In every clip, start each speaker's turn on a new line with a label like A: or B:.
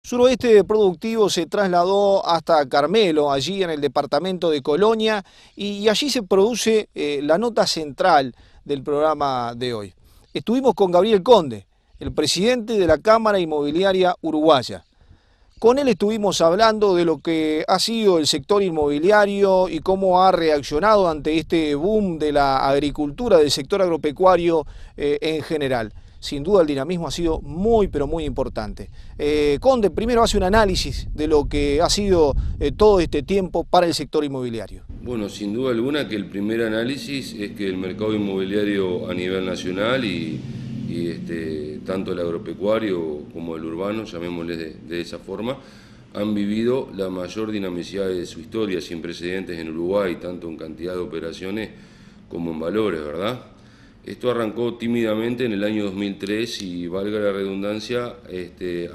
A: Suroeste Productivo se trasladó hasta Carmelo, allí en el departamento de Colonia, y allí se produce la nota central del programa de hoy. Estuvimos con Gabriel Conde, el presidente de la Cámara Inmobiliaria Uruguaya. Con él estuvimos hablando de lo que ha sido el sector inmobiliario y cómo ha reaccionado ante este boom de la agricultura, del sector agropecuario en general. Sin duda el dinamismo ha sido muy, pero muy importante. Conde, primero hace un análisis de lo que ha sido todo este tiempo para el sector inmobiliario.
B: Bueno, sin duda alguna que el primer análisis es que el mercado inmobiliario a nivel nacional y tanto el agropecuario como el urbano, llamémosle de esa forma, han vivido la mayor dinamicidad de su historia, sin precedentes en Uruguay, tanto en cantidad de operaciones como en valores, ¿verdad? Esto arrancó tímidamente en el año 2003 y, valga la redundancia,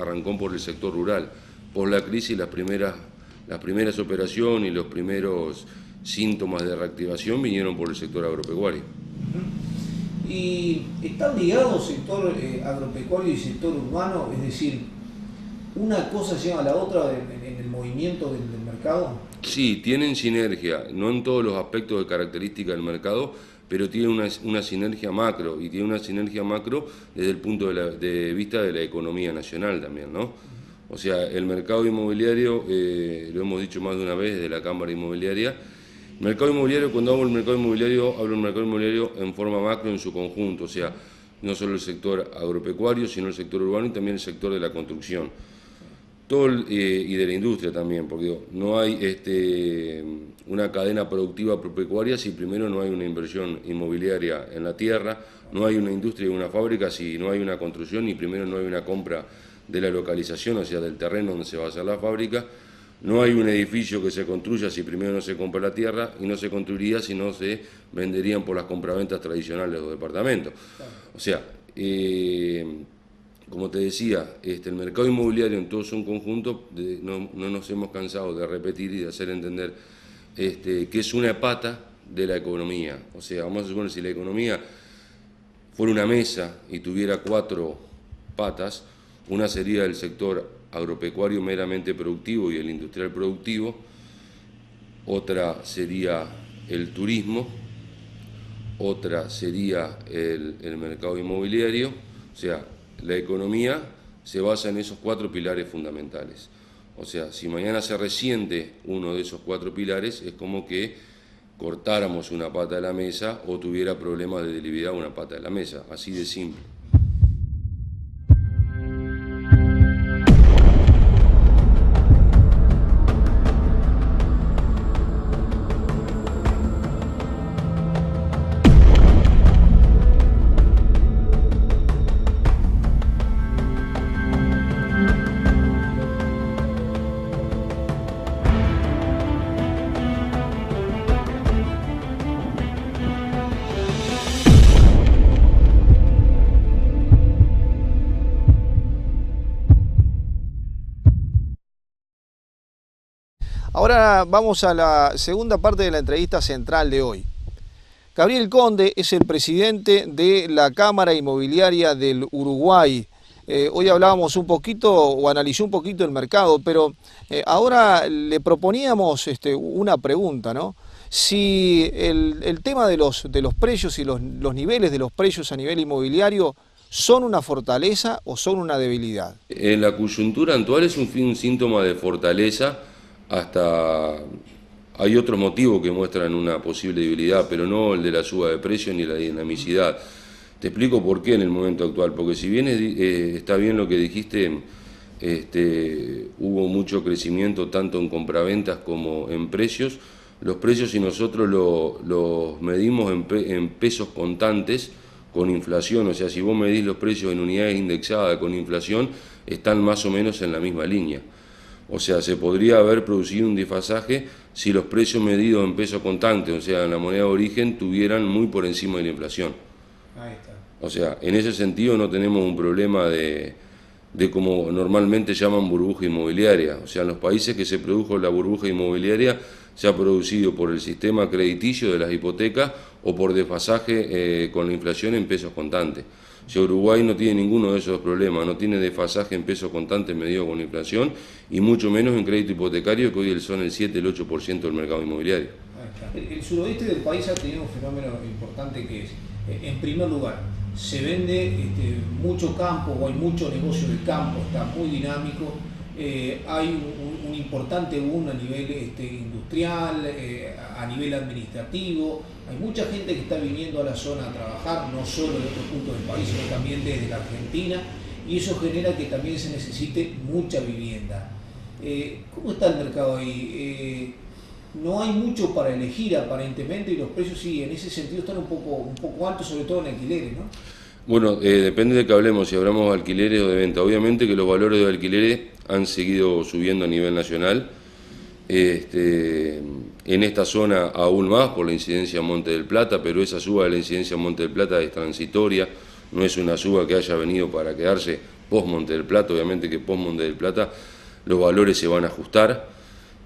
B: arrancó por el sector rural. Por la crisis, las primeras operaciones y los primeros síntomas de reactivación vinieron por el sector agropecuario.
A: ¿Y están ligados sector agropecuario y sector urbano? Es decir, ¿una cosa lleva a la otra en el movimiento del mercado?
B: Sí, tienen sinergia, no en todos los aspectos de característica del mercado, pero tiene una sinergia macro, y tiene una sinergia macro desde el punto de vista de la economía nacional también, ¿no? O sea, el mercado inmobiliario, lo hemos dicho más de una vez desde la Cámara Inmobiliaria, mercado inmobiliario, cuando hablo del mercado inmobiliario, hablo del mercado inmobiliario en forma macro en su conjunto, o sea, no solo el sector agropecuario, sino el sector urbano y también el sector de la construcción. Y de la industria también, porque digo, no hay una cadena productiva agropecuaria si primero no hay una inversión inmobiliaria en la tierra, no hay una industria y una fábrica si no hay una construcción y primero no hay una compra de la localización, o sea, del terreno donde se va a hacer la fábrica. No hay un edificio que se construya si primero no se compra la tierra, y no se construiría si no se venderían por las compraventas tradicionales de los departamentos. O sea, como te decía, el mercado inmobiliario en todo su conjunto, no nos hemos cansado de repetir y de hacer entender que es una pata de la economía. O sea, vamos a suponer, si la economía fuera una mesa y tuviera 4 patas, una sería el sector agropecuario meramente productivo y el industrial productivo, otra sería el turismo, otra sería el mercado inmobiliario. O sea, la economía se basa en esos 4 pilares fundamentales. O sea, si mañana se resiente uno de esos 4 pilares, es como que cortáramos una pata de la mesa o tuviera problemas de debilidad una pata de la mesa, así de simple.
A: Ahora vamos a la segunda parte de la entrevista central de hoy. Gabriel Conde es el presidente de la Cámara Inmobiliaria del Uruguay. Hoy hablábamos un poquito, o analizó un poquito el mercado, pero ahora le proponíamos una pregunta, ¿no? Si el tema de los precios y los niveles de los precios a nivel inmobiliario son una fortaleza o son una debilidad.
B: En la coyuntura actual es un síntoma de fortaleza. Hasta hay otros motivos que muestran una posible debilidad, pero no el de la suba de precios ni la dinamicidad. Te explico por qué en el momento actual, porque si bien está bien lo que dijiste, hubo mucho crecimiento tanto en compraventas como en precios. Los precios, si nosotros los medimos en pesos contantes con inflación, o sea, si vos medís los precios en unidades indexadas con inflación, están más o menos en la misma línea. O sea, se podría haber producido un desfasaje si los precios medidos en pesos contantes, o sea, en la moneda de origen, estuvieran muy por encima de la inflación.
A: Ahí está.
B: O sea, en ese sentido no tenemos un problema de como normalmente llaman burbuja inmobiliaria. O sea, en los países que se produjo la burbuja inmobiliaria se ha producido por el sistema crediticio de las hipotecas o por desfasaje con la inflación en pesos contantes. O sea, Uruguay no tiene ninguno de esos problemas, no tiene desfasaje en peso contante medido con inflación y mucho menos en crédito hipotecario, que hoy son el 7, el 8% del mercado inmobiliario.
A: El suroeste del país ha tenido un fenómeno importante que es, en primer lugar, se vende mucho campo o hay mucho negocio de campo, está muy dinámico, hay un importante boom a nivel industrial, a nivel administrativo, hay mucha gente que está viniendo a la zona a trabajar, no solo de otros puntos del país, sino también desde la Argentina, y eso genera que también se necesite mucha vivienda. ¿Cómo está el mercado ahí? No hay mucho para elegir aparentemente y los precios sí, en ese sentido están un poco altos, sobre todo en alquileres, ¿no?
B: Bueno, depende de que hablemos, si hablamos de alquileres o de venta. Obviamente que los valores de alquileres han seguido subiendo a nivel nacional. En esta zona aún más por la incidencia en Monte del Plata, pero esa suba de la incidencia en Monte del Plata es transitoria, no es una suba que haya venido para quedarse post Monte del Plata. Obviamente que post Monte del Plata los valores se van a ajustar,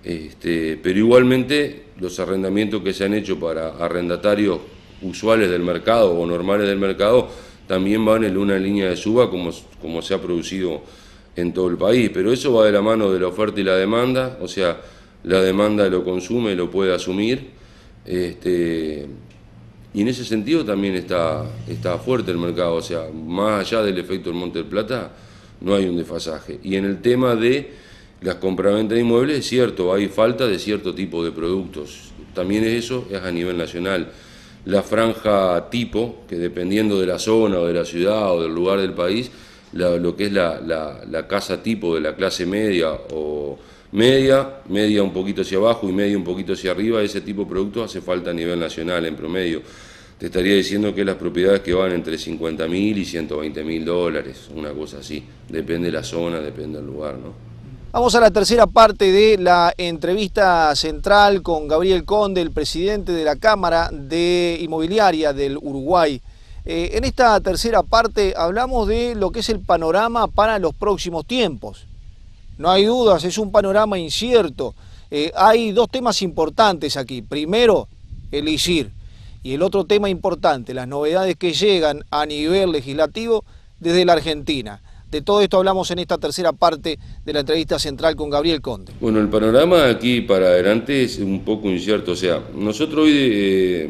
B: pero igualmente los arrendamientos que se han hecho para arrendatarios usuales del mercado o normales del mercado también van en una línea de suba como se ha producido en todo el país, pero eso va de la mano de la oferta y la demanda, o sea, la demanda lo consume, lo puede asumir, y en ese sentido también está fuerte el mercado, o sea, más allá del efecto del Monte del Plata, no hay un desfasaje. Y en el tema de las compraventas de inmuebles, es cierto, hay falta de cierto tipo de productos, también eso es a nivel nacional. La franja tipo, que dependiendo de la zona o de la ciudad o del lugar del país, lo que es la casa tipo de la clase media o media un poquito hacia abajo y media un poquito hacia arriba, ese tipo de productos hace falta a nivel nacional en promedio. Te estaría diciendo que las propiedades que van entre 50.000 y 120.000 dólares, una cosa así, depende de la zona, depende del lugar, ¿no?
A: Vamos a la tercera parte de la entrevista central con Gabriel Conde, el presidente de la Cámara de Inmobiliaria del Uruguay. En esta tercera parte hablamos de lo que es el panorama para los próximos tiempos. No hay dudas, es un panorama incierto. Hay dos temas importantes aquí. Primero, el ISIR. Y el otro tema importante, las novedades que llegan a nivel legislativo desde la Argentina. De todo esto hablamos en esta tercera parte de la entrevista central con Gabriel Conde.
B: Bueno, el panorama aquí para adelante es un poco incierto. O sea, nosotros hoy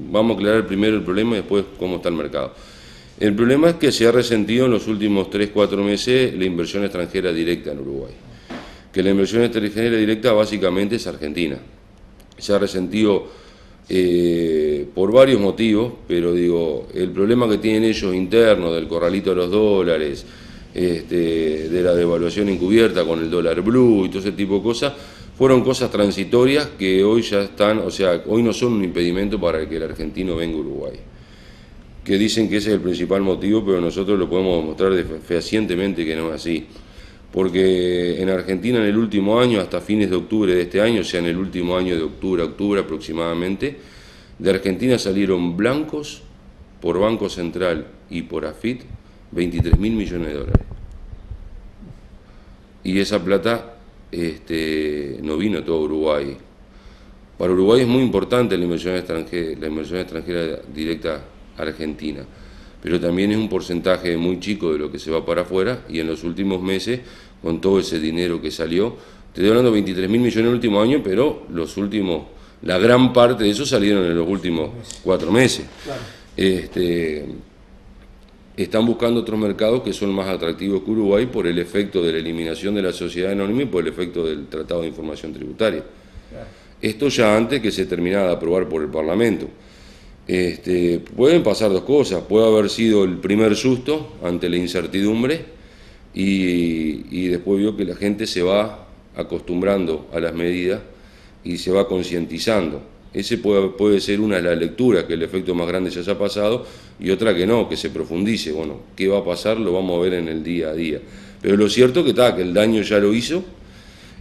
B: vamos a aclarar primero el problema y después cómo está el mercado. El problema es que se ha resentido en los últimos 3-4 meses la inversión extranjera directa en Uruguay. Que la inversión extranjera directa básicamente es Argentina. Se ha resentido por varios motivos, pero digo, el problema que tienen ellos internos del corralito de los dólares, de la devaluación encubierta con el dólar blue y todo ese tipo de cosas, fueron cosas transitorias que hoy ya están, o sea, hoy no son un impedimento para que el argentino venga a Uruguay. Que dicen que ese es el principal motivo, pero nosotros lo podemos demostrar fehacientemente que no es así. Porque en Argentina en el último año, hasta fines de octubre de este año, o sea, en el último año de octubre aproximadamente, de Argentina salieron blancos por Banco Central y por AFIT 23.000 millones de dólares. Y esa plata no vino todo Uruguay. Para Uruguay es muy importante la inversión extranjera directa argentina, pero también es un porcentaje muy chico de lo que se va para afuera, y en los últimos meses, con todo ese dinero que salió, te estoy hablando de 23.000 millones en el último año, pero la gran parte de eso salieron en los últimos 4 meses. Claro. Están buscando otros mercados que son más atractivos que Uruguay por el efecto de la eliminación de la sociedad anónima y por el efecto del Tratado de Información Tributaria. Claro. Esto ya antes que se terminara de aprobar por el Parlamento. Pueden pasar dos cosas, puede haber sido el primer susto ante la incertidumbre y después vio que la gente se va acostumbrando a las medidas y se va concientizando. Ese puede ser una de las lecturas, que el efecto más grande ya haya pasado, y otra que no, que se profundice. Bueno, ¿qué va a pasar? Lo vamos a ver en el día a día. Pero lo cierto que el daño ya lo hizo.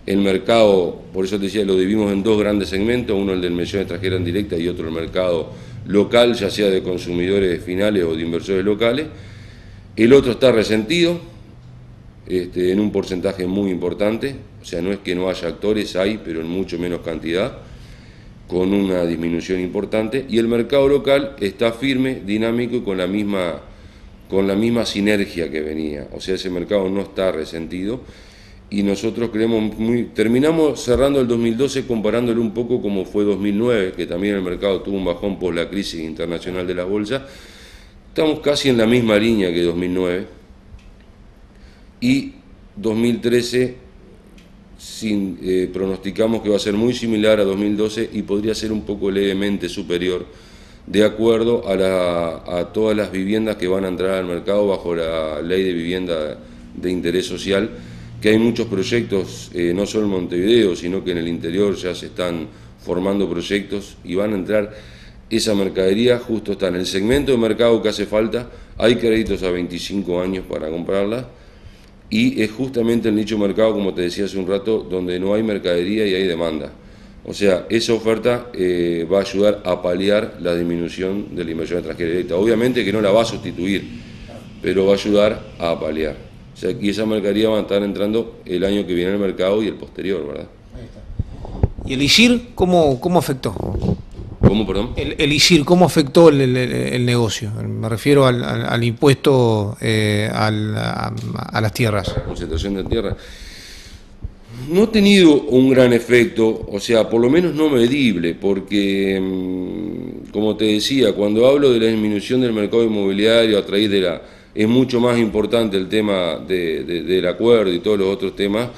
B: El mercado, por eso te decía, lo dividimos en dos grandes segmentos, uno el de inversión extranjera en directa y otro el mercado local, ya sea de consumidores finales o de inversores locales. El otro está resentido, en un porcentaje muy importante, o sea, no es que no haya actores, hay, pero en mucho menos cantidad, con una disminución importante, y el mercado local está firme, dinámico y con la misma con la misma sinergia que venía, o sea, ese mercado no está resentido y nosotros creemos terminamos cerrando el 2012 comparándolo un poco como fue 2009, que también el mercado tuvo un bajón por la crisis internacional de las bolsas. Estamos casi en la misma línea que 2009 y 2013 pronosticamos que va a ser muy similar a 2012 y podría ser un poco levemente superior, de acuerdo a todas las viviendas que van a entrar al mercado bajo la ley de vivienda de interés social, que hay muchos proyectos, no solo en Montevideo, sino que en el interior ya se están formando proyectos y van a entrar esa mercadería, justo está en el segmento de mercado que hace falta, hay créditos a 25 años para comprarla, y es justamente el nicho de mercado, como te decía hace un rato, donde no hay mercadería y hay demanda. O sea, esa oferta va a ayudar a paliar la disminución de la inversión extranjera directa. Obviamente que no la va a sustituir, pero va a ayudar a paliar. O sea, y esa mercadería va a estar entrando el año que viene al mercado y el posterior, ¿verdad?
A: Ahí está. ¿Y el ISIR cómo afectó?
B: ¿Cómo, perdón?
A: El ISIR, ¿cómo afectó el negocio? Me refiero al impuesto a las tierras.
B: La concentración de tierra. No ha tenido un gran efecto, o sea, por lo menos no medible, porque, como te decía, cuando hablo de la disminución del mercado inmobiliario a través de es mucho más importante el tema del acuerdo y todos los otros temas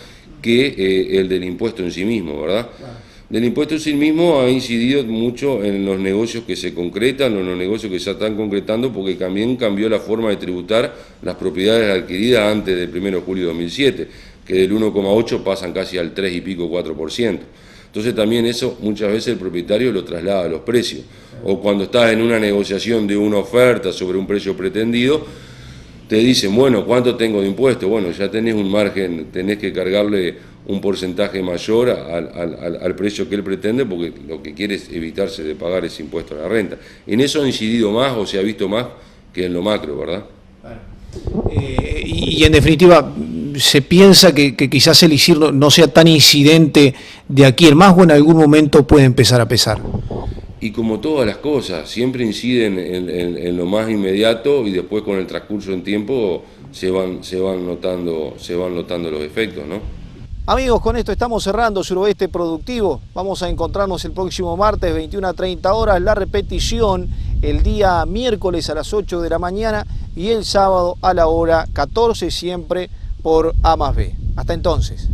B: que el del impuesto en sí mismo, ¿verdad? Claro. Del impuesto en sí mismo ha incidido mucho en los negocios que se concretan, en los negocios que ya están concretando, porque también cambió la forma de tributar las propiedades adquiridas antes del 1 de julio de 2007, que del 1,8 pasan casi al 3 y pico, 4%. Entonces también eso muchas veces el propietario lo traslada a los precios. O cuando estás en una negociación de una oferta sobre un precio pretendido, te dicen, bueno, ¿cuánto tengo de impuesto? Bueno, ya tenés un margen, tenés que cargarle un porcentaje mayor al precio que él pretende, porque lo que quiere es evitarse de pagar ese impuesto a la renta. En eso ha incidido más o se ha visto más que en lo macro, ¿verdad?
A: Y en definitiva, ¿se piensa que quizás el ISIR no sea tan incidente de aquí en más o en algún momento puede empezar a pesar?
B: Y como todas las cosas, siempre inciden en lo más inmediato y después con el transcurso del tiempo se van notando los efectos, ¿no?
A: Amigos, con esto estamos cerrando Suroeste Productivo. Vamos a encontrarnos el próximo martes 21 a 30 horas, la repetición el día miércoles a las 8 de la mañana y el sábado a la hora 14, siempre por A+B. Hasta entonces.